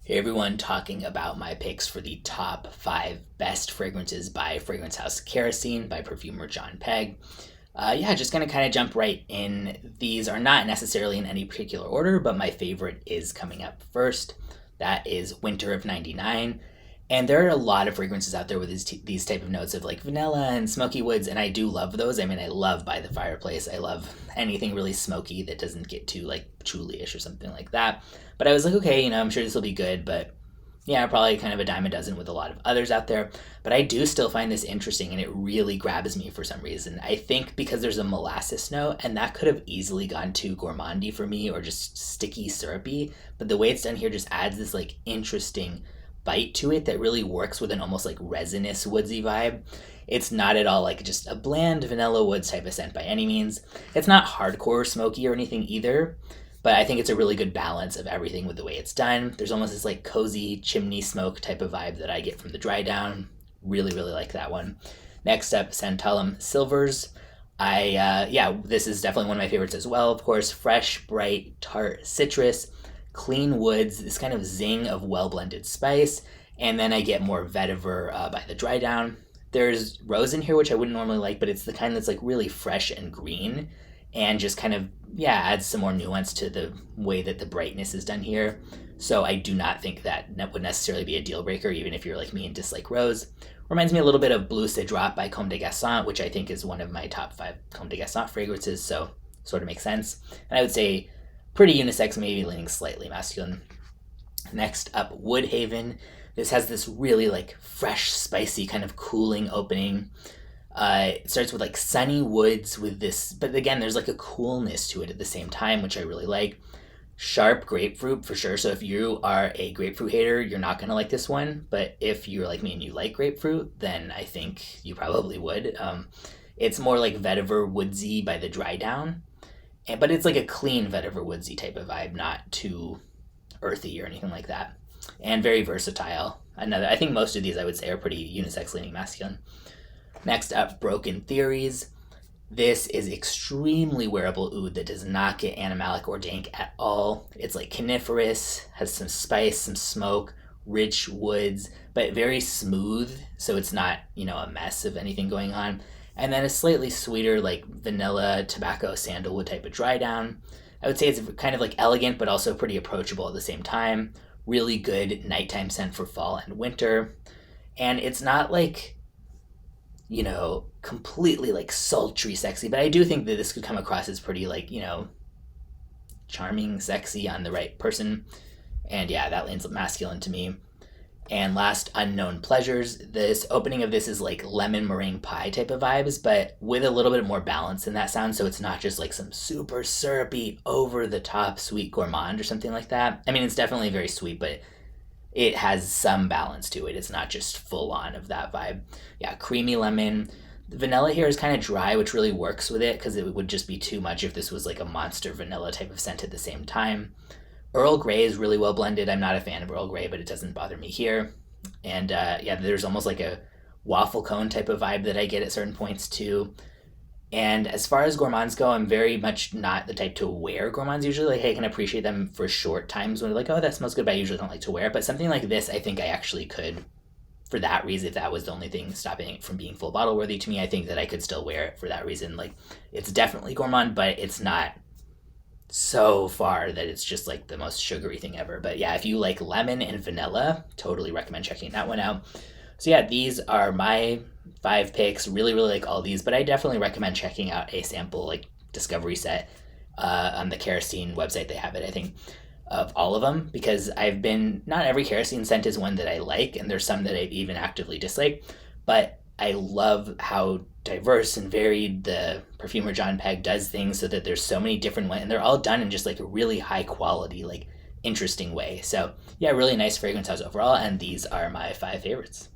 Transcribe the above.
Hey everyone, talking about my picks for the top 5 best fragrances by Fragrance House Kerosene by Perfumer John Pegg. Just gonna kind of jump right in. These are not necessarily in any particular order, but my favorite is coming up first. That is Winter of '99. And there are a lot of fragrances out there with these type of notes of like vanilla and smoky woods, and I do love those. I mean, I love By the Fireplace. I love anything really smoky that doesn't get too like patchouli-ish or something like that. But I was like, okay, I'm sure this will be good, but yeah, probably kind of a dime a dozen with a lot of others out there. But I do still find this interesting, and it really grabs me for some reason. I think because there's a molasses note, and that could have easily gone too gourmandy for me or just sticky syrupy. But the way it's done here just adds this like interesting bite to it that really works with an almost like resinous woodsy vibe. It's not at all like just a bland vanilla woods type of scent by any means. It's not hardcore smoky or anything either, but I think it's a really good balance of everything with the way it's done. There's almost this like cozy chimney smoke type of vibe that I get from the dry down. Really, really like that one. Next up, Santalum Silvers. This is definitely one of my favorites as well. Of course, fresh, bright, tart citrus, clean woods, this kind of zing of well-blended spice, and then I get more vetiver by the dry down. There's rose in here, which I wouldn't normally like, but it's the kind that's like really fresh and green, and just kind of, adds some more nuance to the way that the brightness is done here. So I do not think that would necessarily be a deal breaker, even if you're like me and dislike rose. Reminds me a little bit of Bleu Cedrat by Comme des Garçons, which I think is one of my top 5 Comme des Garçons fragrances, so sort of makes sense. And I would say pretty unisex, maybe leaning slightly masculine. Next up, Woodhaven. This has this really like fresh, spicy kind of cooling opening. It starts with like sunny woods with this, but again, there's like a coolness to it at the same time, which I really like. Sharp grapefruit for sure. So if you are a grapefruit hater, you're not going to like this one. But if you're like me and you like grapefruit, then I think you probably would. It's more like vetiver woodsy by the dry down. But it's like a clean vetiver woodsy type of vibe, not too earthy or anything like that. And very versatile. I think most of these I would say are pretty unisex leaning masculine. Next up, Broken Theories. This is extremely wearable oud that does not get animalic or dank at all. It's like coniferous, has some spice, some smoke, rich woods, but very smooth, so it's not, a mess of anything going on. And then a slightly sweeter, like vanilla, tobacco, sandalwood type of dry down. I would say it's kind of like elegant, but also pretty approachable at the same time. Really good nighttime scent for fall and winter. And it's not like, completely like sultry sexy, but I do think that this could come across as pretty like, charming, sexy on the right person. And yeah, that leans masculine to me. And last, Unknown Pleasures. This opening of this is like lemon meringue pie type of vibes, but with a little bit more balance in that sound. So it's not just like some super syrupy, over the top sweet gourmand or something like that. I mean, it's definitely very sweet, but it has some balance to it. It's not just full on of that vibe. Yeah, creamy lemon. The vanilla here is kind of dry, which really works with it because it would just be too much if this was like a monster vanilla type of scent at the same time. Earl Grey is really well blended. I'm not a fan of Earl Grey, but it doesn't bother me here. And there's almost like a waffle cone type of vibe that I get at certain points too. And as far as gourmands go, I'm very much not the type to wear gourmands usually. Like, hey, I can appreciate them for short times when they're like, oh, that smells good, but I usually don't like to wear it. But something like this, I think I actually could, for that reason, if that was the only thing stopping it from being full bottle worthy to me, I think that I could still wear it for that reason. Like, it's definitely gourmand, but it's not so far that it's just like the most sugary thing ever. But yeah, if you like lemon and vanilla, totally recommend checking that one out. So yeah, these are my 5 picks. Really, really like all these, but I definitely recommend checking out a sample like discovery set on the Kerosene website. They have it, I think, of all of them, because not every Kerosene scent is one that I like, and there's some that I even actively dislike, but I love how diverse and varied the perfumer John Pegg does things, so that there's so many different ones, and they're all done in just like a really high quality, like interesting way. So yeah, really nice fragrance house overall, and these are my 5 favorites.